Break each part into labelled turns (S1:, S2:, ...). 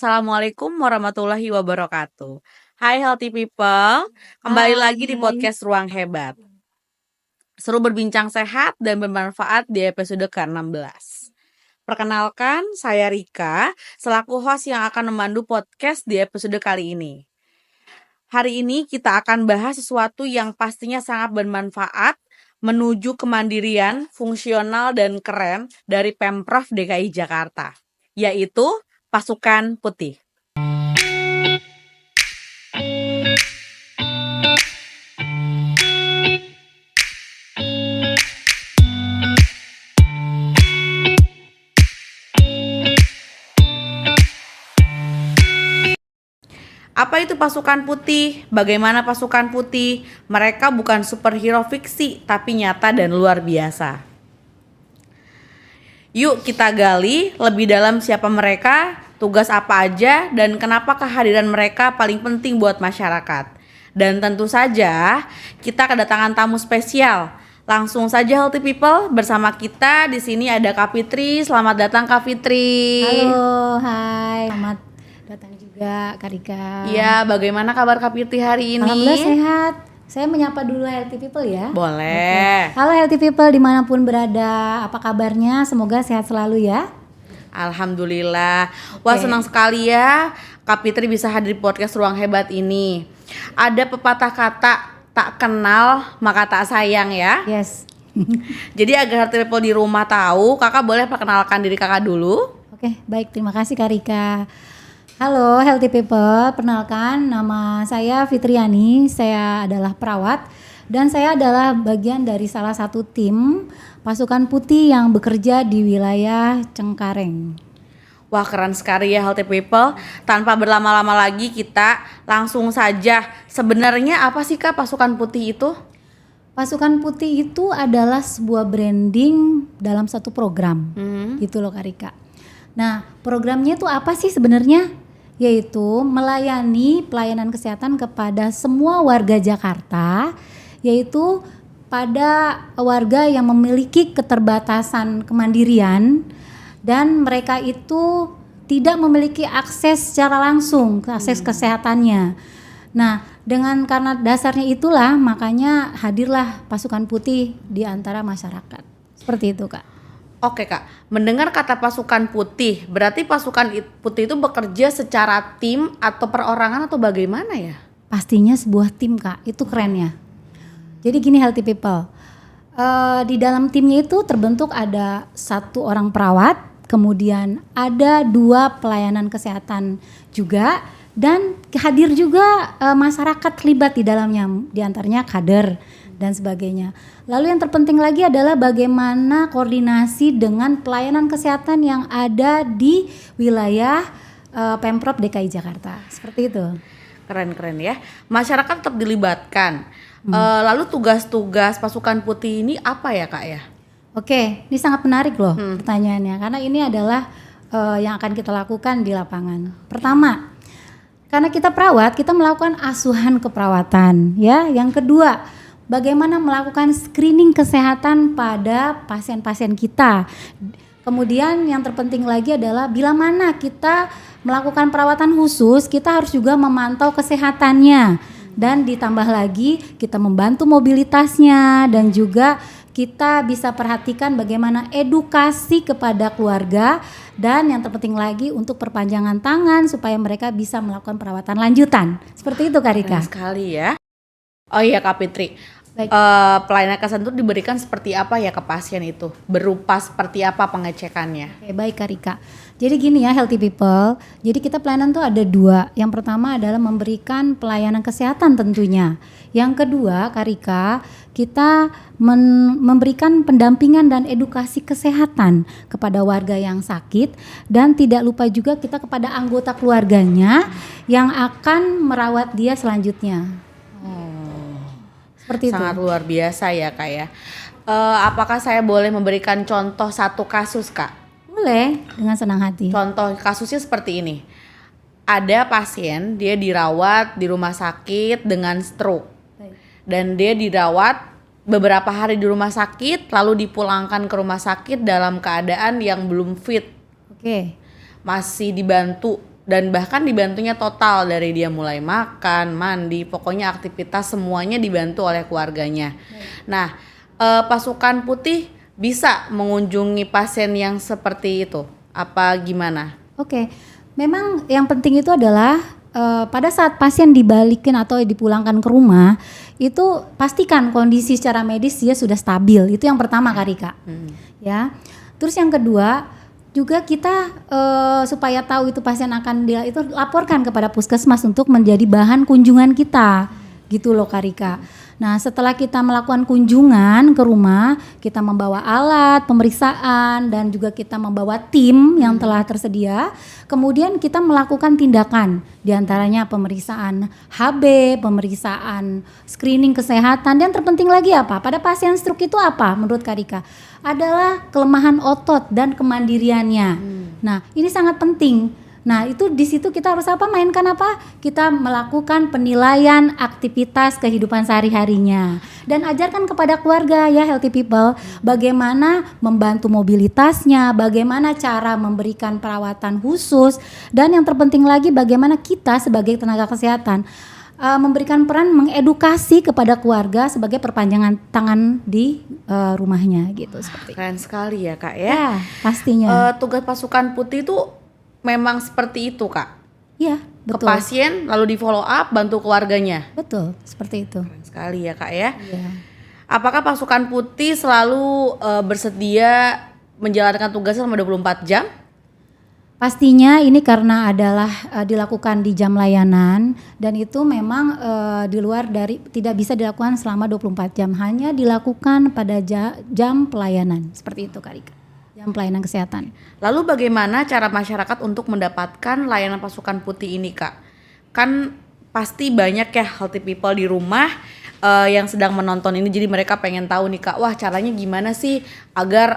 S1: Assalamualaikum warahmatullahi wabarakatuh. Hai healthy people, kembali lagi di podcast Ruang Hebat. Seru berbincang sehat dan bermanfaat di episode ke-16. Perkenalkan, saya Rika, selaku host yang akan memandu podcast di episode kali ini. Hari ini kita akan bahas sesuatu yang pastinya sangat bermanfaat menuju kemandirian, fungsional, dan keren dari Pemprov DKI Jakarta, yaitu pasukan putih. Apa itu pasukan putih? Bagaimana pasukan putih? Mereka bukan superhero fiksi, tapi nyata dan luar biasa. Yuk kita gali lebih dalam siapa mereka, tugas apa aja, dan kenapa kehadiran mereka paling penting buat masyarakat. Dan tentu saja kita kedatangan tamu spesial. Langsung saja healthy people, bersama kita di sini ada Kak Fitri. Selamat datang Kak Fitri.
S2: Halo, hai. Selamat datang juga Kak Rika.
S1: Iya, bagaimana kabar Kak Fitri hari ini?
S2: Alhamdulillah sehat. Saya menyapa dulu healthy people ya.
S1: Boleh.
S2: Halo healthy people dimanapun berada, apa kabarnya? Semoga sehat selalu ya.
S1: Alhamdulillah. Wah, senang sekali ya Kak Fitri bisa hadir di podcast Ruang Hebat ini. Ada pepatah kata, tak kenal maka tak sayang ya.
S2: Yes.
S1: Jadi agar healthy people di rumah tahu, kakak boleh perkenalkan diri kakak dulu.
S2: Oke, baik, terima kasih Kak Rika. Halo healthy people, perkenalkan nama saya Fitriani, saya adalah perawat dan saya adalah bagian dari salah satu tim pasukan putih yang bekerja di wilayah Cengkareng.
S1: Wah, keren sekali ya healthy people. Tanpa berlama-lama lagi kita langsung saja. Sebenarnya apa sih Kak pasukan putih itu?
S2: Pasukan putih itu adalah sebuah branding dalam satu program, gitu loh Kak Rika. Nah, programnya itu apa sih sebenarnya? Yaitu melayani pelayanan kesehatan kepada semua warga Jakarta, yaitu pada warga yang memiliki keterbatasan kemandirian dan mereka itu tidak memiliki akses secara langsung ke akses kesehatannya. Nah, karena dasarnya itulah makanya hadirlah pasukan putih di antara masyarakat. Seperti itu, Kak.
S1: Oke Kak, mendengar kata pasukan putih, berarti pasukan putih itu bekerja secara tim atau perorangan atau bagaimana ya?
S2: Pastinya sebuah tim Kak, itu keren ya. Jadi gini healthy people, di dalam timnya itu terbentuk ada 1 orang perawat, kemudian ada 2 pelayanan kesehatan juga, dan hadir juga masyarakat terlibat di dalamnya, diantaranya kader dan sebagainya. Lalu yang terpenting lagi adalah bagaimana koordinasi dengan pelayanan kesehatan yang ada di wilayah Pemprov DKI Jakarta. Seperti itu.
S1: Keren-keren ya. Masyarakat tetap dilibatkan. Lalu tugas-tugas pasukan putih ini apa ya Kak ya?
S2: Oke, ini sangat menarik loh pertanyaannya. Karena ini adalah yang akan kita lakukan di lapangan. Pertama, karena kita perawat, kita melakukan asuhan keperawatan. Ya, yang kedua, bagaimana melakukan screening kesehatan pada pasien-pasien kita. Kemudian yang terpenting lagi adalah bila mana kita melakukan perawatan khusus, kita harus juga memantau kesehatannya. Dan ditambah lagi kita membantu mobilitasnya dan juga kita bisa perhatikan bagaimana edukasi kepada keluarga dan yang terpenting lagi untuk perpanjangan tangan supaya mereka bisa melakukan perawatan lanjutan. Seperti itu Kak Rika.
S1: Keren sekali ya. Oh iya Kak Fitri. Pelayanan kesehatan itu diberikan seperti apa ya ke pasien itu? Berupa seperti apa pengecekannya?
S2: Oke, baik Kak Rika. Jadi gini ya healthy people. Jadi kita pelayanan tuh ada 2. Yang pertama adalah memberikan pelayanan kesehatan tentunya. Yang kedua Kak Rika, kita memberikan pendampingan dan edukasi kesehatan kepada warga yang sakit. Dan tidak lupa juga kita kepada anggota keluarganya yang akan merawat dia selanjutnya. Seperti
S1: Sangat
S2: itu.
S1: luar biasa ya Kak ya. Apakah saya boleh memberikan contoh satu kasus Kak?
S2: Boleh, dengan senang hati.
S1: Contoh kasusnya seperti ini. Ada pasien, dia dirawat di rumah sakit dengan stroke. Dan dia dirawat beberapa hari di rumah sakit, lalu dipulangkan ke rumah sakit dalam keadaan yang belum fit.
S2: Oke.
S1: Masih dibantu dan bahkan dibantunya total dari dia mulai makan, mandi, pokoknya aktivitas semuanya dibantu oleh keluarganya. Nah, pasukan putih bisa mengunjungi pasien yang seperti itu? Apa gimana?
S2: Oke, memang yang penting itu adalah pada saat pasien dibalikin atau dipulangkan ke rumah, itu pastikan kondisi secara medis dia sudah stabil. Itu yang pertama, Kak Rika. Ya. Terus yang kedua juga kita supaya tahu itu pasien akan itu laporkan kepada puskesmas untuk menjadi bahan kunjungan kita, gitu loh, Kak Rika. Nah, setelah kita melakukan kunjungan ke rumah, kita membawa alat pemeriksaan dan juga kita membawa tim yang telah tersedia. Kemudian kita melakukan tindakan, diantaranya pemeriksaan HB, pemeriksaan screening kesehatan, dan terpenting lagi apa? Pada pasien stroke itu apa menurut Kak Rika? Adalah kelemahan otot dan kemandiriannya. Nah, ini sangat penting. Nah, itu di situ kita harus apa? Mainkan apa? Kita melakukan penilaian aktivitas kehidupan sehari-harinya dan ajarkan kepada keluarga ya healthy people bagaimana membantu mobilitasnya, bagaimana cara memberikan perawatan khusus, dan yang terpenting lagi bagaimana kita sebagai tenaga kesehatan memberikan peran mengedukasi kepada keluarga sebagai perpanjangan tangan di rumahnya gitu. Seperti
S1: Keren sekali ya, Kak ya.
S2: ya, pastinya.
S1: Tugas pasukan putih itu memang seperti itu, Kak.
S2: Iya,
S1: Ke
S2: betul.
S1: pasien lalu di follow up, bantu keluarganya.
S2: Betul, seperti itu.
S1: Keren sekali ya, Kak ya.
S2: Iya.
S1: Apakah pasukan putih selalu bersedia menjalankan tugasnya selama 24 jam?
S2: Pastinya ini karena adalah dilakukan di jam layanan dan itu memang di luar dari tidak bisa dilakukan selama 24 jam, hanya dilakukan pada jam pelayanan. Seperti itu Kak Rika. Jam pelayanan kesehatan.
S1: Lalu bagaimana cara masyarakat untuk mendapatkan layanan pasukan putih ini, Kak? Kan pasti banyak ya healthy people di rumah yang sedang menonton ini, jadi mereka pengen tahu nih, Kak, wah caranya gimana sih agar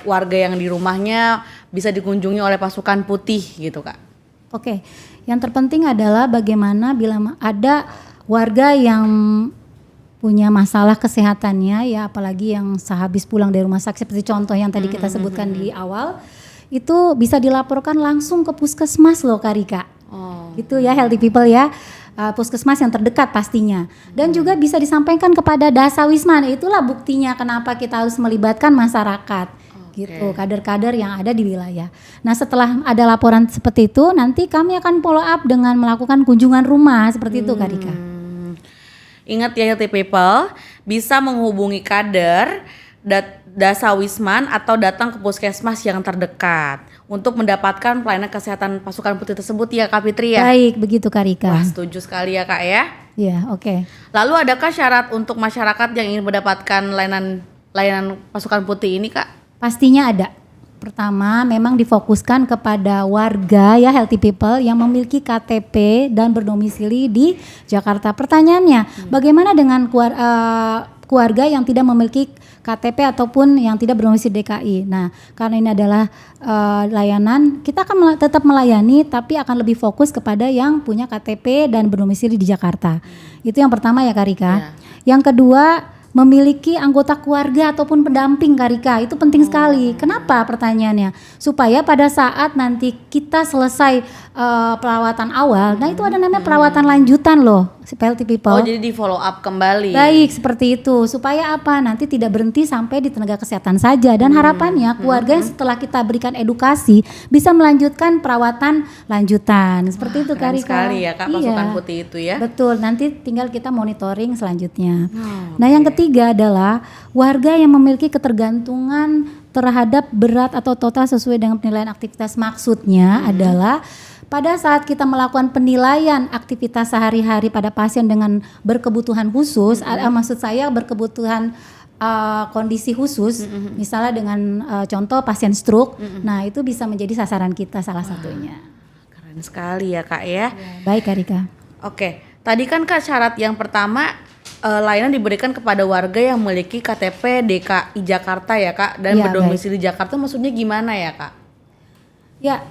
S1: warga yang di rumahnya bisa dikunjungi oleh pasukan putih gitu, Kak?
S2: Oke, yang terpenting adalah bagaimana bila ada warga yang punya masalah kesehatannya ya, apalagi yang sehabis pulang dari rumah sakit seperti contoh yang tadi kita sebutkan di awal, itu bisa dilaporkan langsung ke puskesmas loh Kak Rika. Gitu ya healthy people ya. Puskesmas yang terdekat pastinya, dan juga bisa disampaikan kepada Dasawisma. Itulah buktinya kenapa kita harus melibatkan masyarakat, gitu, kader-kader yang ada di wilayah. Nah, setelah ada laporan seperti itu, nanti kami akan follow up dengan melakukan kunjungan rumah seperti itu, Kak Rika.
S1: Ingat ya healthy people, bisa menghubungi kader Dasawisman atau datang ke puskesmas yang terdekat untuk mendapatkan pelayanan kesehatan pasukan putih tersebut ya, Kak Fitri ya.
S2: Baik, begitu Kak Rika.
S1: Wah, setuju sekali ya, Kak ya.
S2: Iya, oke.
S1: Lalu adakah syarat untuk masyarakat yang ingin mendapatkan layanan pasukan putih ini, Kak?
S2: Pastinya ada. Pertama, memang difokuskan kepada warga ya healthy people yang memiliki KTP dan berdomisili di Jakarta. Pertanyaannya, bagaimana dengan keluarga yang tidak memiliki KTP ataupun yang tidak berdomisili DKI. Nah, karena ini adalah layanan, kita akan tetap melayani tapi akan lebih fokus kepada yang punya KTP dan berdomisili di Jakarta. Itu yang pertama ya Kak Rika. Yang kedua, memiliki anggota keluarga ataupun pendamping Kak Rika, itu penting sekali. Kenapa pertanyaannya? Supaya pada saat nanti kita selesai perawatan awal, nah itu ada namanya perawatan lanjutan loh, healthy people.
S1: Oh, jadi di follow up kembali.
S2: Baik, seperti itu. Supaya apa? Nanti tidak berhenti sampai di tenaga kesehatan saja, dan harapannya keluarga yang setelah kita berikan edukasi bisa melanjutkan perawatan lanjutan. Seperti itu Kak
S1: Keren
S2: Rika.
S1: sekali ya, Kak, pasukan putih itu ya.
S2: Betul, nanti tinggal kita monitoring selanjutnya. Nah, yang ketiga adalah warga yang memiliki ketergantungan terhadap berat atau total sesuai dengan penilaian aktivitas. Maksudnya adalah pada saat kita melakukan penilaian aktivitas sehari-hari pada pasien dengan berkebutuhan khusus, maksud saya berkebutuhan kondisi khusus, misalnya dengan contoh pasien stroke, nah itu bisa menjadi sasaran kita salah satunya.
S1: Keren sekali ya, Kak ya.
S2: Baik Kak Rika.
S1: Oke, tadi kan Kak syarat yang pertama layanan diberikan kepada warga yang memiliki KTP DKI Jakarta ya, Kak, dan
S2: Ya,
S1: berdomisili Jakarta. Maksudnya gimana ya, Kak?
S2: Ya,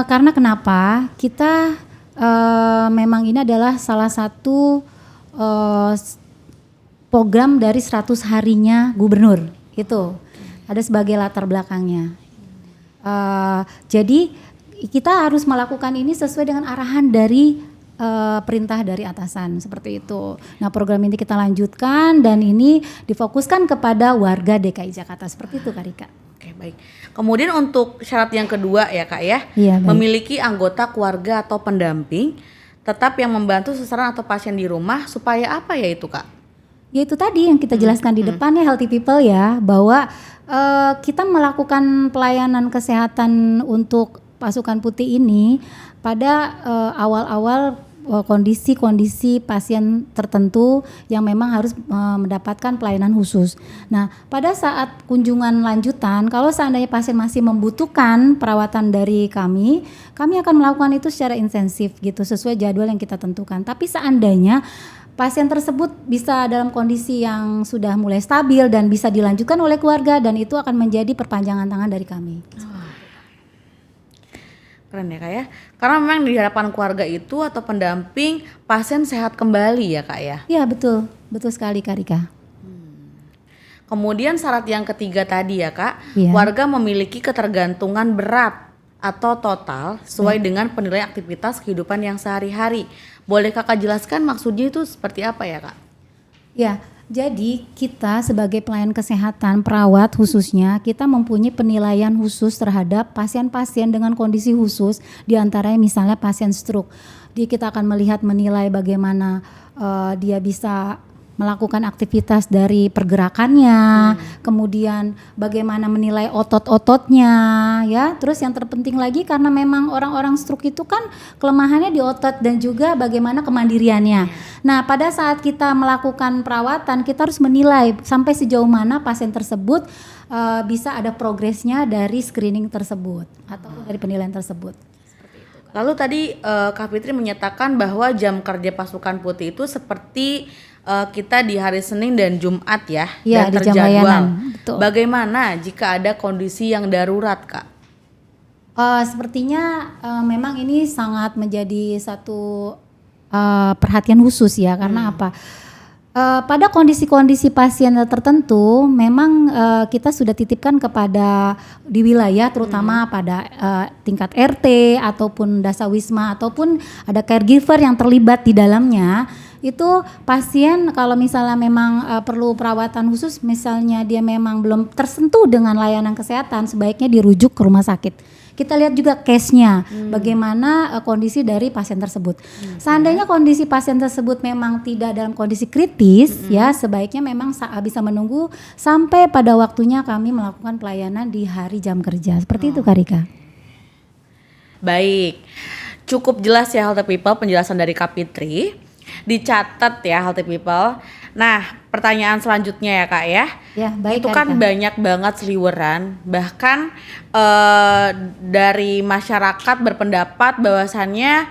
S2: karena kenapa kita memang ini adalah salah satu program dari 100 harinya gubernur, itu ada sebagai latar belakangnya. Jadi kita harus melakukan ini sesuai dengan arahan dari perintah dari atasan seperti itu. Nah, program ini kita lanjutkan dan ini difokuskan kepada warga DKI Jakarta seperti itu, Kak Rika.
S1: Oke, baik. Kemudian untuk syarat yang kedua ya Kak ya,
S2: Iya, baik.
S1: memiliki anggota keluarga atau pendamping tetap yang membantu seseorang atau pasien di rumah supaya apa ya itu Kak?
S2: Ya itu tadi yang kita jelaskan di depan ya Healthy People ya, bahwa kita melakukan pelayanan kesehatan untuk pasukan putih ini pada awal-awal kondisi-kondisi pasien tertentu yang memang harus mendapatkan pelayanan khusus. Nah, pada saat kunjungan lanjutan, kalau seandainya pasien masih membutuhkan perawatan dari kami akan melakukan itu secara intensif gitu, sesuai jadwal yang kita tentukan. Tapi seandainya pasien tersebut bisa dalam kondisi yang sudah mulai stabil dan bisa dilanjutkan oleh keluarga, dan itu akan menjadi perpanjangan tangan dari kami.
S1: Keren ya Kak ya, karena memang di hadapan keluarga itu atau pendamping pasien sehat kembali ya Kak ya.
S2: Ya betul sekali Kak Rika.
S1: Kemudian syarat yang ketiga tadi ya Kak,
S2: Iya.
S1: warga memiliki ketergantungan berat atau total sesuai dengan penilaian aktivitas kehidupan yang sehari-hari. Boleh Kakak jelaskan maksudnya itu seperti apa ya Kak?
S2: Ya, jadi kita sebagai pelayan kesehatan, perawat khususnya, kita mempunyai penilaian khusus terhadap pasien-pasien dengan kondisi khusus, diantaranya misalnya pasien stroke. Jadi kita akan menilai bagaimana dia bisa melakukan aktivitas dari pergerakannya, kemudian bagaimana menilai otot-ototnya, ya. Terus yang terpenting lagi karena memang orang-orang stroke itu kan kelemahannya di otot dan juga bagaimana kemandiriannya. Nah, pada saat kita melakukan perawatan, kita harus menilai sampai sejauh mana pasien tersebut bisa ada progresnya dari screening tersebut ataupun dari penilaian tersebut.
S1: Lalu tadi Kak Fitri menyatakan bahwa jam kerja pasukan putih itu seperti kita di hari Senin dan Jumat ya,
S2: Ya,
S1: dan
S2: di jam
S1: terjadwal.
S2: layanan, betul.
S1: Bagaimana jika ada kondisi yang darurat Kak?
S2: Sepertinya memang ini sangat menjadi satu perhatian khusus ya, karena apa? Pada kondisi-kondisi pasien tertentu memang kita sudah titipkan kepada di wilayah terutama pada tingkat RT ataupun dasawisma ataupun ada caregiver yang terlibat di dalamnya. Itu pasien kalau misalnya memang perlu perawatan khusus, misalnya dia memang belum tersentuh dengan layanan kesehatan, sebaiknya dirujuk ke rumah sakit. Kita lihat juga case-nya, bagaimana kondisi dari pasien tersebut. Seandainya kondisi pasien tersebut memang tidak dalam kondisi kritis, ya sebaiknya memang bisa menunggu sampai pada waktunya kami melakukan pelayanan di hari jam kerja. Seperti itu Kak Rika.
S1: Baik, cukup jelas ya Healthy People penjelasan dari Kak Fitri. Dicatat ya Healthy People. Nah, pertanyaan selanjutnya ya Kak ya.
S2: Ya, baik,
S1: itu kan
S2: Kak Rika.
S1: banyak banget seliweran, bahkan dari masyarakat berpendapat bahwasannya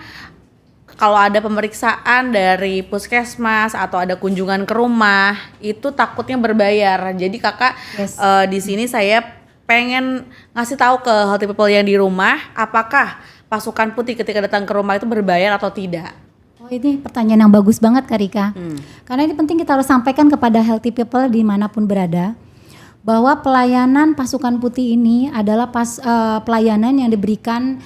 S1: kalau ada pemeriksaan dari puskesmas atau ada kunjungan ke rumah itu takutnya berbayar. Jadi Kakak
S2: Yes.
S1: di sini saya pengen ngasih tahu ke Healthy People yang di rumah, apakah pasukan putih ketika datang ke rumah itu berbayar atau tidak?
S2: Oh, ini pertanyaan yang bagus banget Kak Rika. Karena ini penting kita harus sampaikan kepada Healthy People dimanapun berada, bahwa pelayanan pasukan putih ini adalah pelayanan yang diberikan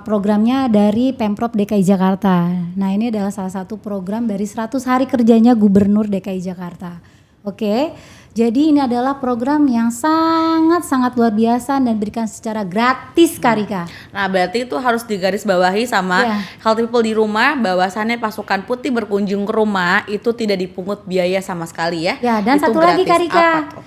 S2: programnya dari Pemprov DKI Jakarta. Nah, ini adalah salah satu program dari 100 hari kerjanya Gubernur DKI Jakarta. Oke. Jadi ini adalah program yang sangat-sangat luar biasa dan diberikan secara gratis Kak Rika.
S1: Nah, berarti itu harus digarisbawahi sama
S2: Iya.
S1: Healthy People di rumah, bahwasannya pasukan putih berkunjung ke rumah itu tidak dipungut biaya sama sekali ya.
S2: Ya, dan
S1: Itu
S2: satu lagi Kak
S1: gratis.
S2: Rika,
S1: Apa tuh?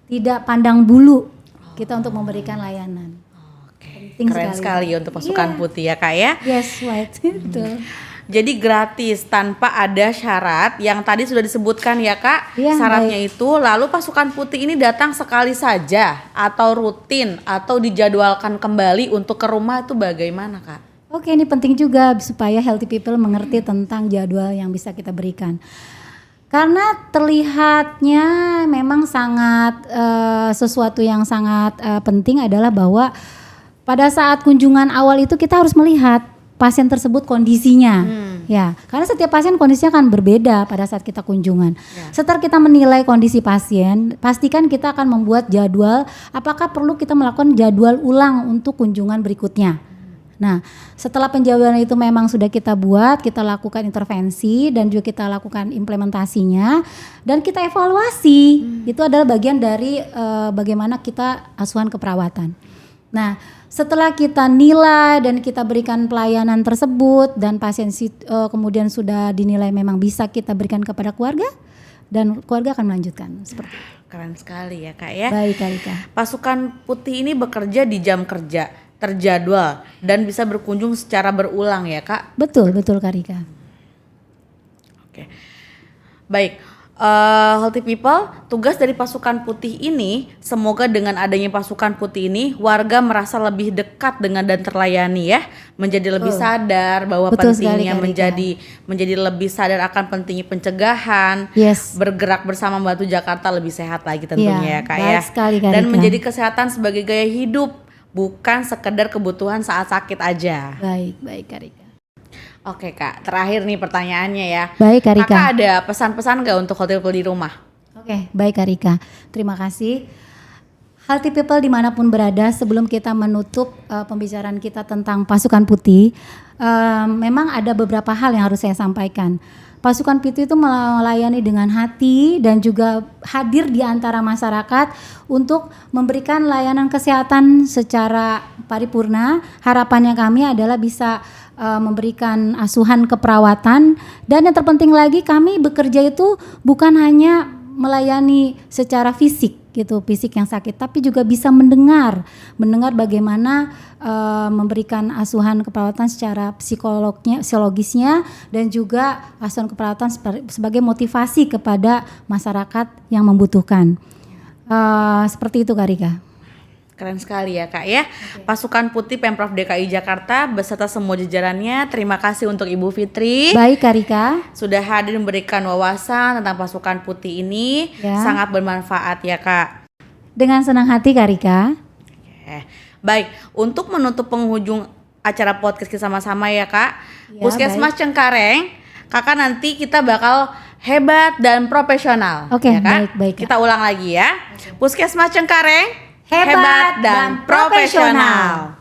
S2: tidak pandang bulu kita untuk memberikan layanan.
S1: Oke,
S2: Penting
S1: keren sekali untuk pasukan
S2: Iya.
S1: putih ya Kak ya.
S2: Yes, right. Betul.
S1: Jadi gratis tanpa ada syarat yang tadi sudah disebutkan ya Kak.
S2: Iya,
S1: Syaratnya itu lalu pasukan putih ini datang sekali saja atau rutin atau dijadwalkan kembali untuk ke rumah itu bagaimana Kak?
S2: Oke, ini penting juga supaya Healthy People mengerti tentang jadwal yang bisa kita berikan. Karena terlihatnya memang sangat sesuatu yang sangat penting adalah bahwa pada saat kunjungan awal itu kita harus melihat pasien tersebut kondisinya, ya. Karena setiap pasien kondisinya akan berbeda pada saat kita kunjungan. Setelah kita menilai kondisi pasien, pastikan kita akan membuat jadwal. Apakah perlu kita melakukan jadwal ulang untuk kunjungan berikutnya? Nah, setelah penjauhan itu memang sudah kita buat, kita lakukan intervensi dan juga kita lakukan implementasinya dan kita evaluasi. Itu adalah bagian dari bagaimana kita asuhan keperawatan. Nah, setelah kita nilai dan kita berikan pelayanan tersebut dan pasien kemudian sudah dinilai memang bisa kita berikan kepada keluarga dan keluarga akan melanjutkan seperti itu.
S1: Keren sekali ya Kak ya.
S2: Baik Kak Rika.
S1: Pasukan putih ini bekerja di jam kerja terjadwal dan bisa berkunjung secara berulang ya Kak.
S2: Betul Kak Rika.
S1: Oke. Baik, Healthy People, tugas dari pasukan putih ini, semoga dengan adanya pasukan putih ini, warga merasa lebih dekat dengan dan terlayani ya, menjadi lebih sadar bahwa
S2: Betul
S1: pentingnya
S2: sekali,
S1: menjadi lebih sadar akan pentingnya pencegahan,
S2: Yes.
S1: bergerak bersama membantu Jakarta lebih sehat lagi tentunya ya Kak
S2: baik
S1: ya,
S2: sekali, Kak
S1: dan
S2: Rika.
S1: menjadi kesehatan sebagai gaya hidup, bukan sekedar kebutuhan saat sakit aja.
S2: Baik Kak Rika.
S1: Oke Kak, terakhir nih pertanyaannya ya.
S2: Baik Kak Rika.
S1: Kakak ada pesan-pesan gak untuk Healthy People di rumah?
S2: Oke, baik Kak Rika. Terima kasih. Healthy People dimanapun berada, sebelum kita menutup pembicaraan kita tentang pasukan putih, memang ada beberapa hal yang harus saya sampaikan. Pasukan putih itu melayani dengan hati dan juga hadir di antara masyarakat untuk memberikan layanan kesehatan secara paripurna. Harapannya kami adalah bisa memberikan asuhan keperawatan, dan yang terpenting lagi kami bekerja itu bukan hanya melayani secara fisik gitu, fisik yang sakit, tapi juga bisa mendengar bagaimana memberikan asuhan keperawatan secara psikologisnya dan juga asuhan keperawatan sebagai motivasi kepada masyarakat yang membutuhkan. Seperti itu Kak Rika.
S1: Keren sekali ya Kak ya. Pasukan Putih Pemprov DKI Jakarta beserta semua jajarannya, terima kasih untuk Ibu Fitri.
S2: Baik Kak Rika.
S1: Sudah hadir memberikan wawasan tentang pasukan putih ini, sangat bermanfaat ya Kak.
S2: Dengan senang hati Kak Rika.
S1: Baik, untuk menutup penghujung acara podcast kita sama-sama ya Kak, Puskesmas Cengkareng, Kakak nanti kita bakal hebat dan profesional.
S2: Oke,
S1: ya Kak?
S2: baik.
S1: Kita ulang lagi ya. Puskesmas Cengkareng,
S2: Hebat dan profesional.